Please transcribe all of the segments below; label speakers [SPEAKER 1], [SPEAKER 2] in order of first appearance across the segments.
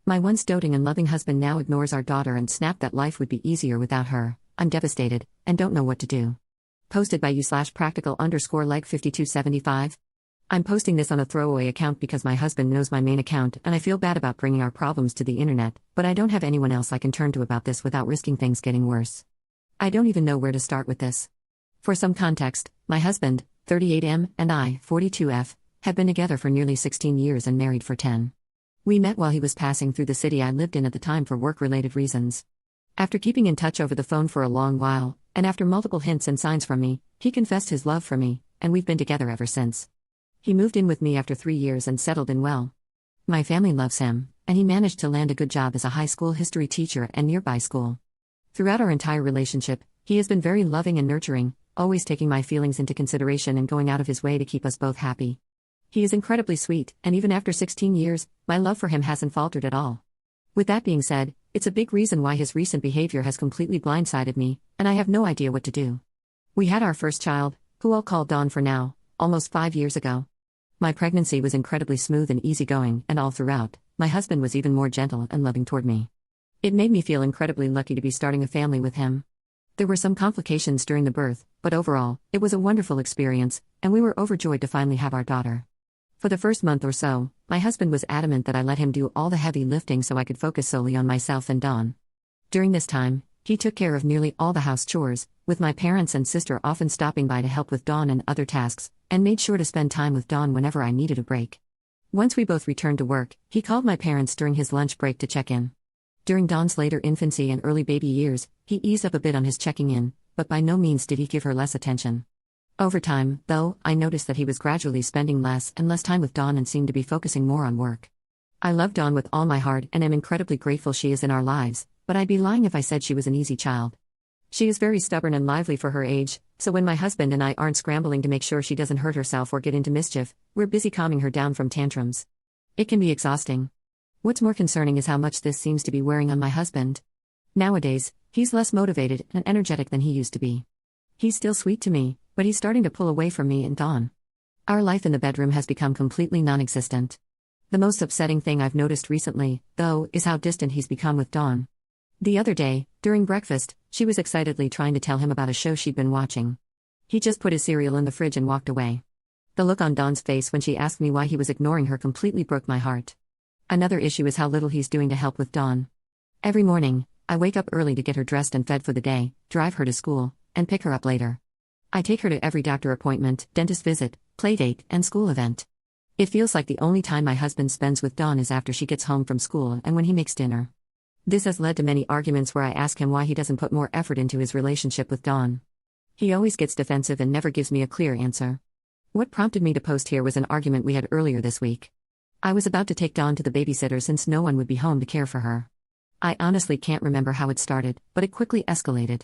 [SPEAKER 1] My once doting and loving husband now ignores our daughter and snapped that life would be easier without her. I'm devastated, and don't know what to do. Posted by you/practical_like5275. I'm posting this on a throwaway account because my husband knows my main account and I feel bad about bringing our problems to the internet, but I don't have anyone else I can turn to about this without risking things getting worse. I don't even know where to start with this. For some context, my husband, 38M, and I, 42F, have been together for nearly 16 years and married for 10. We met while he was passing through the city I lived in at the time for work-related reasons. After keeping in touch over the phone for a long while, and after multiple hints and signs from me, he confessed his love for me, and we've been together ever since. He moved in with me after 3 years and settled in well. My family loves him, and he managed to land a good job as a high school history teacher at nearby school. Throughout our entire relationship, he has been very loving and nurturing, always taking my feelings into consideration and going out of his way to keep us both happy. He is incredibly sweet, and even after 16 years, my love for him hasn't faltered at all. With that being said, it's a big reason why his recent behavior has completely blindsided me, and I have no idea what to do. We had our first child, who I'll call Dawn for now, almost 5 years ago. My pregnancy was incredibly smooth and easygoing, and all throughout, my husband was even more gentle and loving toward me. It made me feel incredibly lucky to be starting a family with him. There were some complications during the birth, but overall, it was a wonderful experience, and we were overjoyed to finally have our daughter. For the first month or so, my husband was adamant that I let him do all the heavy lifting so I could focus solely on myself and Dawn. During this time, he took care of nearly all the house chores, with my parents and sister often stopping by to help with Dawn and other tasks, and made sure to spend time with Dawn whenever I needed a break. Once we both returned to work, he called my parents during his lunch break to check in. During Dawn's later infancy and early baby years, he eased up a bit on his checking in, but by no means did he give her less attention. Over time, though, I noticed that he was gradually spending less and less time with Dawn and seemed to be focusing more on work. I love Dawn with all my heart and am incredibly grateful she is in our lives, but I'd be lying if I said she was an easy child. She is very stubborn and lively for her age, so when my husband and I aren't scrambling to make sure she doesn't hurt herself or get into mischief, we're busy calming her down from tantrums. It can be exhausting. What's more concerning is how much this seems to be wearing on my husband. Nowadays, he's less motivated and energetic than he used to be. He's still sweet to me, but he's starting to pull away from me and Dawn. Our life in the bedroom has become completely non-existent. The most upsetting thing I've noticed recently, though, is how distant he's become with Dawn. The other day, during breakfast, she was excitedly trying to tell him about a show she'd been watching. He just put his cereal in the fridge and walked away. The look on Dawn's face when she asked me why he was ignoring her completely broke my heart. Another issue is how little he's doing to help with Dawn. Every morning, I wake up early to get her dressed and fed for the day, drive her to school, and pick her up later. I take her to every doctor appointment, dentist visit, playdate, and school event. It feels like the only time my husband spends with Dawn is after she gets home from school and when he makes dinner. This has led to many arguments where I ask him why he doesn't put more effort into his relationship with Dawn. He always gets defensive and never gives me a clear answer. What prompted me to post here was an argument we had earlier this week. I was about to take Dawn to the babysitter since no one would be home to care for her. I honestly can't remember how it started, but it quickly escalated.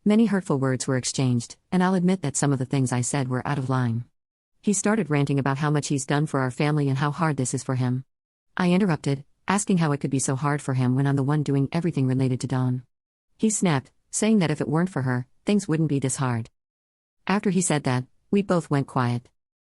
[SPEAKER 1] Many hurtful words were exchanged, and I'll admit that some of the things I said were out of line. He started ranting about how much he's done for our family and how hard this is for him. I interrupted, asking how it could be so hard for him when I'm the one doing everything related to Dawn. He snapped, saying that if it weren't for her, things wouldn't be this hard. After he said that, we both went quiet.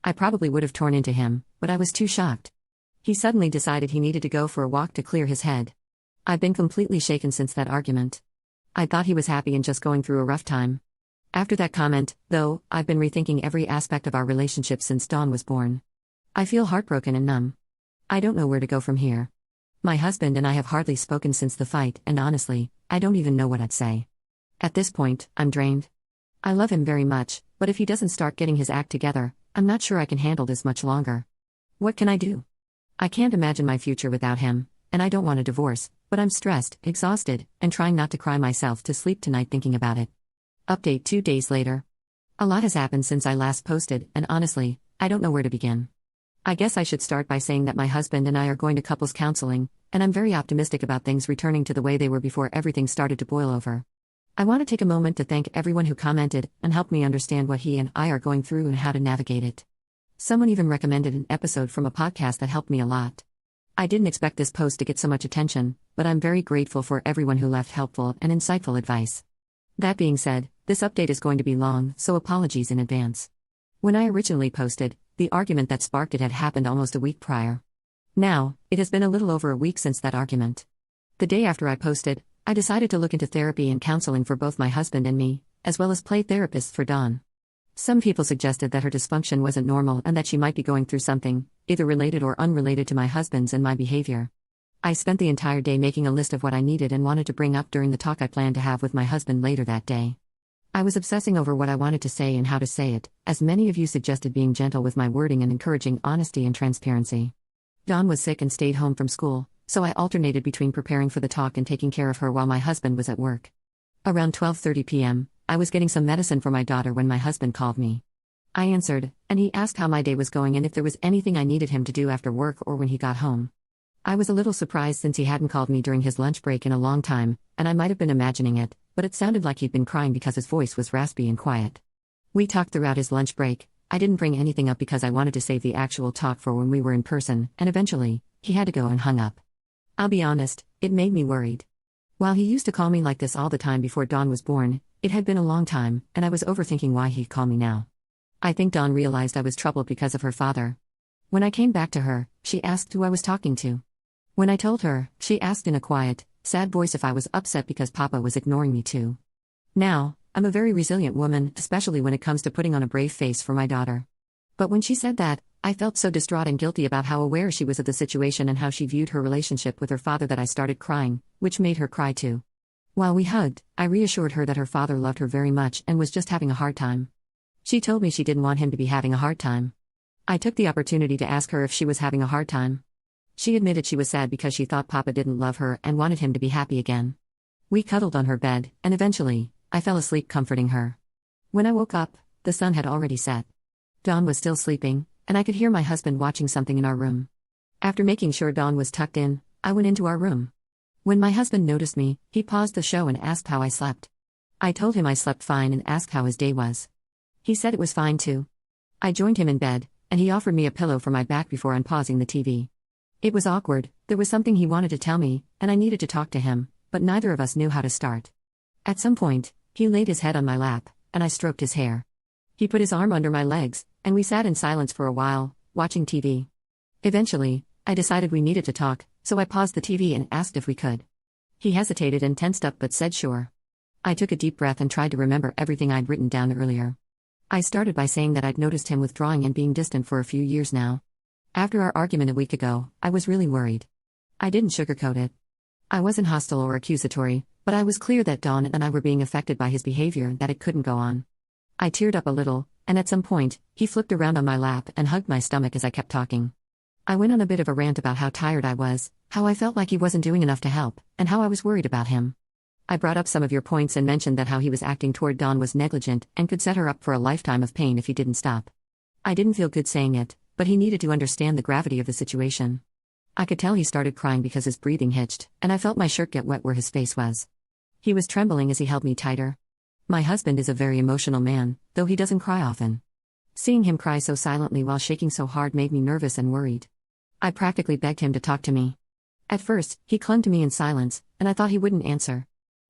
[SPEAKER 1] I probably would have torn into him, but I was too shocked. He suddenly decided he needed to go for a walk to clear his head. I've been completely shaken since that argument. I thought he was happy and just going through a rough time. After that comment, though, I've been rethinking every aspect of our relationship since Dawn was born. I feel heartbroken and numb. I don't know where to go from here. My husband and I have hardly spoken since the fight, and honestly, I don't even know what I'd say. At this point, I'm drained. I love him very much, but if he doesn't start getting his act together, I'm not sure I can handle this much longer. What can I do? I can't imagine my future without him, and I don't want a divorce, but I'm stressed, exhausted, and trying not to cry myself to sleep tonight thinking about it. Update 2 days later. A lot has happened since I last posted, and honestly, I don't know where to begin. I guess I should start by saying that my husband and I are going to couples counseling, and I'm very optimistic about things returning to the way they were before everything started to boil over. I want to take a moment to thank everyone who commented and helped me understand what he and I are going through and how to navigate it. Someone even recommended an episode from a podcast that helped me a lot. I didn't expect this post to get so much attention, but I'm very grateful for everyone who left helpful and insightful advice. That being said, this update is going to be long, so apologies in advance. When I originally posted, the argument that sparked it had happened almost a week prior. Now, it has been a little over a week since that argument. The day after I posted, I decided to look into therapy and counseling for both my husband and me, as well as play therapist for Dawn. Some people suggested that her dysfunction wasn't normal and that she might be going through something, either related or unrelated to my husband's and my behavior. I spent the entire day making a list of what I needed and wanted to bring up during the talk I planned to have with my husband later that day. I was obsessing over what I wanted to say and how to say it, as many of you suggested being gentle with my wording and encouraging honesty and transparency. Dawn was sick and stayed home from school, so I alternated between preparing for the talk and taking care of her while my husband was at work. Around 12:30 p.m., I was getting some medicine for my daughter when my husband called me. I answered, and he asked how my day was going and if there was anything I needed him to do after work or when he got home. I was a little surprised since he hadn't called me during his lunch break in a long time, and I might have been imagining it, but it sounded like he'd been crying because his voice was raspy and quiet. We talked throughout his lunch break. I didn't bring anything up because I wanted to save the actual talk for when we were in person, and eventually, he had to go and hung up. I'll be honest, it made me worried. While he used to call me like this all the time before Dawn was born, it had been a long time, and I was overthinking why he'd call me now. I think Dawn realized I was troubled because of her father. When I came back to her, she asked who I was talking to. When I told her, she asked in a quiet, sad voice if I was upset because Papa was ignoring me too. Now, I'm a very resilient woman, especially when it comes to putting on a brave face for my daughter. But when she said that, I felt so distraught and guilty about how aware she was of the situation and how she viewed her relationship with her father that I started crying, which made her cry too. While we hugged, I reassured her that her father loved her very much and was just having a hard time. She told me she didn't want him to be having a hard time. I took the opportunity to ask her if she was having a hard time. She admitted she was sad because she thought Papa didn't love her and wanted him to be happy again. We cuddled on her bed, and eventually, I fell asleep comforting her. When I woke up, the sun had already set. Dawn was still sleeping, and I could hear my husband watching something in our room. After making sure Dawn was tucked in, I went into our room. When my husband noticed me, he paused the show and asked how I slept. I told him I slept fine and asked how his day was. He said it was fine too. I joined him in bed, and he offered me a pillow for my back before unpausing the TV. It was awkward, there was something he wanted to tell me, and I needed to talk to him, but neither of us knew how to start. At some point, he laid his head on my lap, and I stroked his hair. He put his arm under my legs, and we sat in silence for a while, watching TV. Eventually, I decided we needed to talk, so I paused the TV and asked if we could. He hesitated and tensed up but said sure. I took a deep breath and tried to remember everything I'd written down earlier. I started by saying that I'd noticed him withdrawing and being distant for a few years now. After our argument a week ago, I was really worried. I didn't sugarcoat it. I wasn't hostile or accusatory, but I was clear that Dawn and I were being affected by his behavior and that it couldn't go on. I teared up a little, and at some point, he flipped around on my lap and hugged my stomach as I kept talking. I went on a bit of a rant about how tired I was, how I felt like he wasn't doing enough to help, and how I was worried about him. I brought up some of your points and mentioned that how he was acting toward Dawn was negligent and could set her up for a lifetime of pain if he didn't stop. I didn't feel good saying it, but he needed to understand the gravity of the situation. I could tell he started crying because his breathing hitched, and I felt my shirt get wet where his face was. He was trembling as he held me tighter. My husband is a very emotional man, though he doesn't cry often. Seeing him cry so silently while shaking so hard made me nervous and worried. I practically begged him to talk to me. At first, he clung to me in silence, and I thought he wouldn't answer.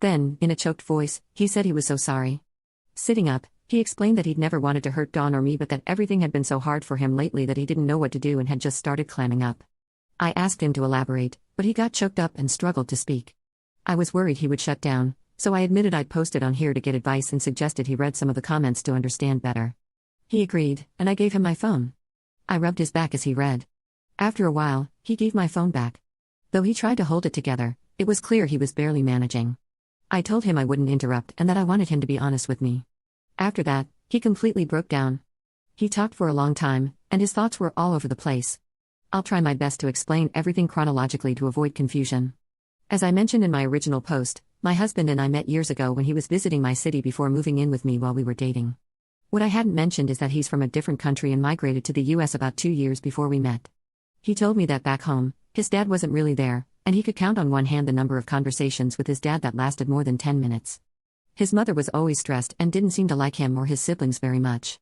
[SPEAKER 1] Then, in a choked voice, he said he was so sorry. Sitting up, he explained that he'd never wanted to hurt Dawn or me but that everything had been so hard for him lately that he didn't know what to do and had just started clamming up. I asked him to elaborate, but he got choked up and struggled to speak. I was worried he would shut down, so I admitted I'd posted on here to get advice and suggested he read some of the comments to understand better. He agreed, and I gave him my phone. I rubbed his back as he read. After a while, he gave my phone back. Though he tried to hold it together, it was clear he was barely managing. I told him I wouldn't interrupt and that I wanted him to be honest with me. After that, he completely broke down. He talked for a long time, and his thoughts were all over the place. I'll try my best to explain everything chronologically to avoid confusion. As I mentioned in my original post, my husband and I met years ago when he was visiting my city before moving in with me while we were dating. What I hadn't mentioned is that he's from a different country and migrated to the US about 2 years before we met. He told me that back home, his dad wasn't really there, and he could count on one hand the number of conversations with his dad that lasted more than 10 minutes. His mother was always stressed and didn't seem to like him or his siblings very much.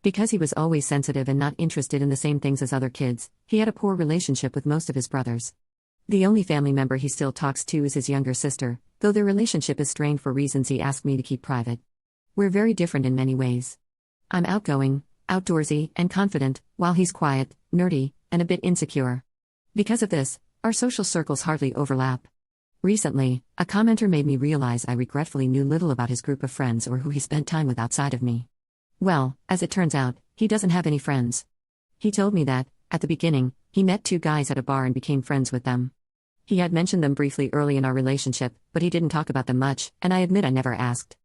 [SPEAKER 1] Because he was always sensitive and not interested in the same things as other kids, he had a poor relationship with most of his brothers. The only family member he still talks to is his younger sister, though their relationship is strained for reasons he asked me to keep private. We're very different in many ways. I'm outgoing, outdoorsy, and confident, while he's quiet, nerdy, and a bit insecure. Because of this, our social circles hardly overlap. Recently, a commenter made me realize I regretfully knew little about his group of friends or who he spent time with outside of me. Well, as it turns out, he doesn't have any friends. He told me that, at the beginning, he met two guys at a bar and became friends with them. He had mentioned them briefly early in our relationship, but he didn't talk about them much, and I admit I never asked.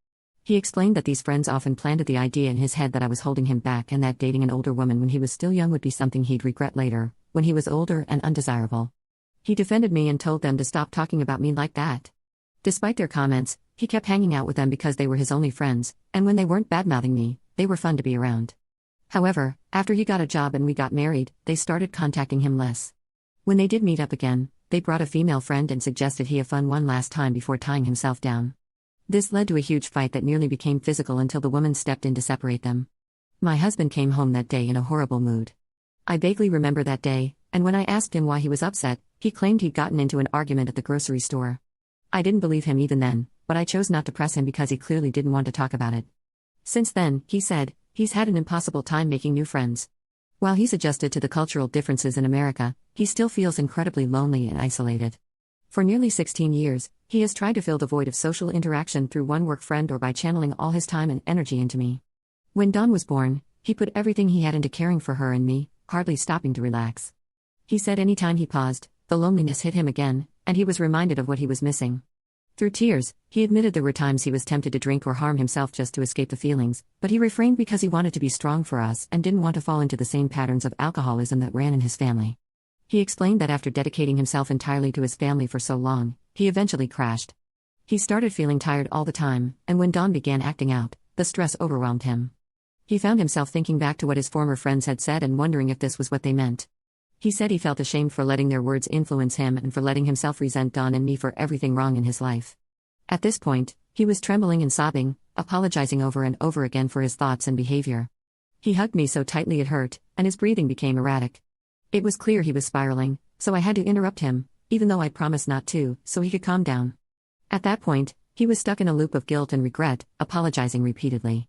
[SPEAKER 1] He explained that these friends often planted the idea in his head that I was holding him back and that dating an older woman when he was still young would be something he'd regret later, when he was older and undesirable. He defended me and told them to stop talking about me like that. Despite their comments, he kept hanging out with them because they were his only friends, and when they weren't badmouthing me, they were fun to be around. However, after he got a job and we got married, they started contacting him less. When they did meet up again, they brought a female friend and suggested he have fun one last time before tying himself down. This led to a huge fight that nearly became physical until the woman stepped in to separate them. My husband came home that day in a horrible mood. I vaguely remember that day, and when I asked him why he was upset, he claimed he'd gotten into an argument at the grocery store. I didn't believe him even then, but I chose not to press him because he clearly didn't want to talk about it. Since then, he said, he's had an impossible time making new friends. While he's adjusted to the cultural differences in America, he still feels incredibly lonely and isolated. For nearly 16 years, he has tried to fill the void of social interaction through one work friend or by channeling all his time and energy into me. When Dawn was born, he put everything he had into caring for her and me, hardly stopping to relax. He said anytime he paused, the loneliness hit him again, and he was reminded of what he was missing. Through tears, he admitted there were times he was tempted to drink or harm himself just to escape the feelings, but he refrained because he wanted to be strong for us and didn't want to fall into the same patterns of alcoholism that ran in his family. He explained that after dedicating himself entirely to his family for so long, he eventually crashed. He started feeling tired all the time, and when Dawn began acting out, the stress overwhelmed him. He found himself thinking back to what his former friends had said and wondering if this was what they meant. He said he felt ashamed for letting their words influence him and for letting himself resent Dawn and me for everything wrong in his life. At this point, he was trembling and sobbing, apologizing over and over again for his thoughts and behavior. He hugged me so tightly it hurt, and his breathing became erratic. It was clear he was spiraling, so I had to interrupt him, even though I'd promised not to, so he could calm down. At that point, he was stuck in a loop of guilt and regret, apologizing repeatedly.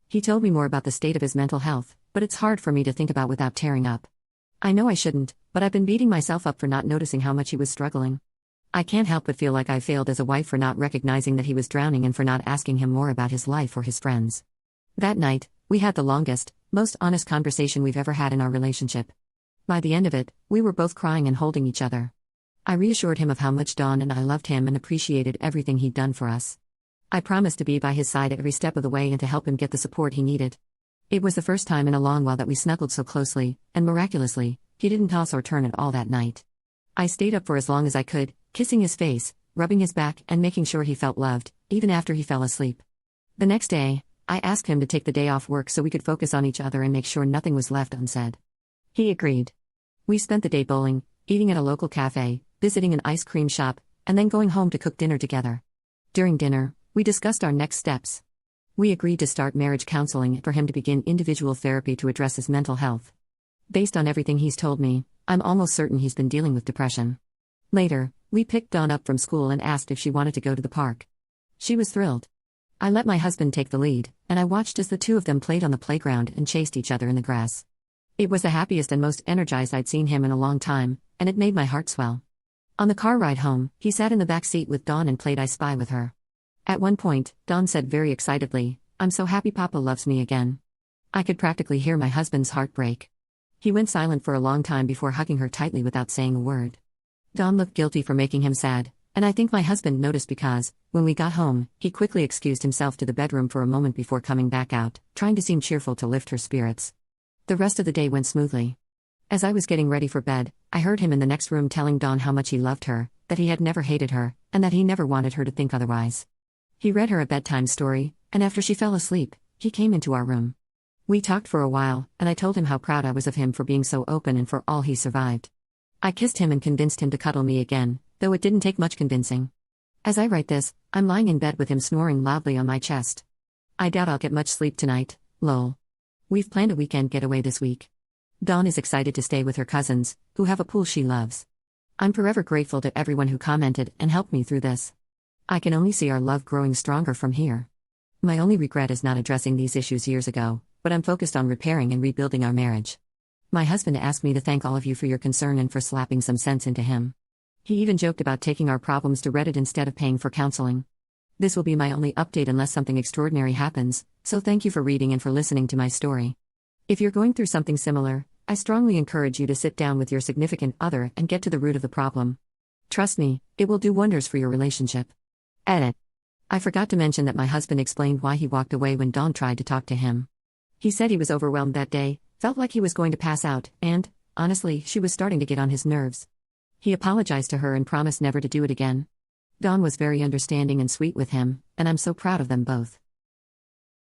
[SPEAKER 1] He told me more about the state of his mental health, but it's hard for me to think about without tearing up. I know I shouldn't, but I've been beating myself up for not noticing how much he was struggling. I can't help but feel like I failed as a wife for not recognizing that he was drowning and for not asking him more about his life or his friends. That night, we had the longest, most honest conversation we've ever had in our relationship. By the end of it, we were both crying and holding each other. I reassured him of how much Dawn and I loved him and appreciated everything he'd done for us. I promised to be by his side every step of the way and to help him get the support he needed. It was the first time in a long while that we snuggled so closely, and miraculously, he didn't toss or turn at all that night. I stayed up for as long as I could, kissing his face, rubbing his back and making sure he felt loved, even after he fell asleep. The next day, I asked him to take the day off work so we could focus on each other and make sure nothing was left unsaid. He agreed. We spent the day bowling, eating at a local cafe, visiting an ice cream shop, and then going home to cook dinner together. During dinner, we discussed our next steps. We agreed to start marriage counseling for him to begin individual therapy to address his mental health. Based on everything he's told me, I'm almost certain he's been dealing with depression. Later, we picked Dawn up from school and asked if she wanted to go to the park. She was thrilled. I let my husband take the lead, and I watched as the two of them played on the playground and chased each other in the grass. It was the happiest and most energized I'd seen him in a long time, and it made my heart swell. On the car ride home, he sat in the back seat with Dawn and played I Spy with her. At one point, Dawn said very excitedly, "I'm so happy Papa loves me again." I could practically hear my husband's heart break. He went silent for a long time before hugging her tightly without saying a word. Dawn looked guilty for making him sad, and I think my husband noticed because, when we got home, he quickly excused himself to the bedroom for a moment before coming back out, trying to seem cheerful to lift her spirits. The rest of the day went smoothly. As I was getting ready for bed, I heard him in the next room telling Dawn how much he loved her, that he had never hated her, and that he never wanted her to think otherwise. He read her a bedtime story, and after she fell asleep, he came into our room. We talked for a while, and I told him how proud I was of him for being so open and for all he survived. I kissed him and convinced him to cuddle me again, though it didn't take much convincing. As I write this, I'm lying in bed with him snoring loudly on my chest. I doubt I'll get much sleep tonight, lol. We've planned a weekend getaway this week. Dawn is excited to stay with her cousins, who have a pool she loves. I'm forever grateful to everyone who commented and helped me through this. I can only see our love growing stronger from here. My only regret is not addressing these issues years ago, but I'm focused on repairing and rebuilding our marriage. My husband asked me to thank all of you for your concern and for slapping some sense into him. He even joked about taking our problems to Reddit instead of paying for counseling. This will be my only update unless something extraordinary happens, so thank you for reading and for listening to my story. If you're going through something similar, I strongly encourage you to sit down with your significant other and get to the root of the problem. Trust me, it will do wonders for your relationship. Edit. I forgot to mention that my husband explained why he walked away when Dawn tried to talk to him. He said he was overwhelmed that day, felt like he was going to pass out, and, honestly, she was starting to get on his nerves. He apologized to her and promised never to do it again. Dawn was very understanding and sweet with him, and I'm so proud of them both.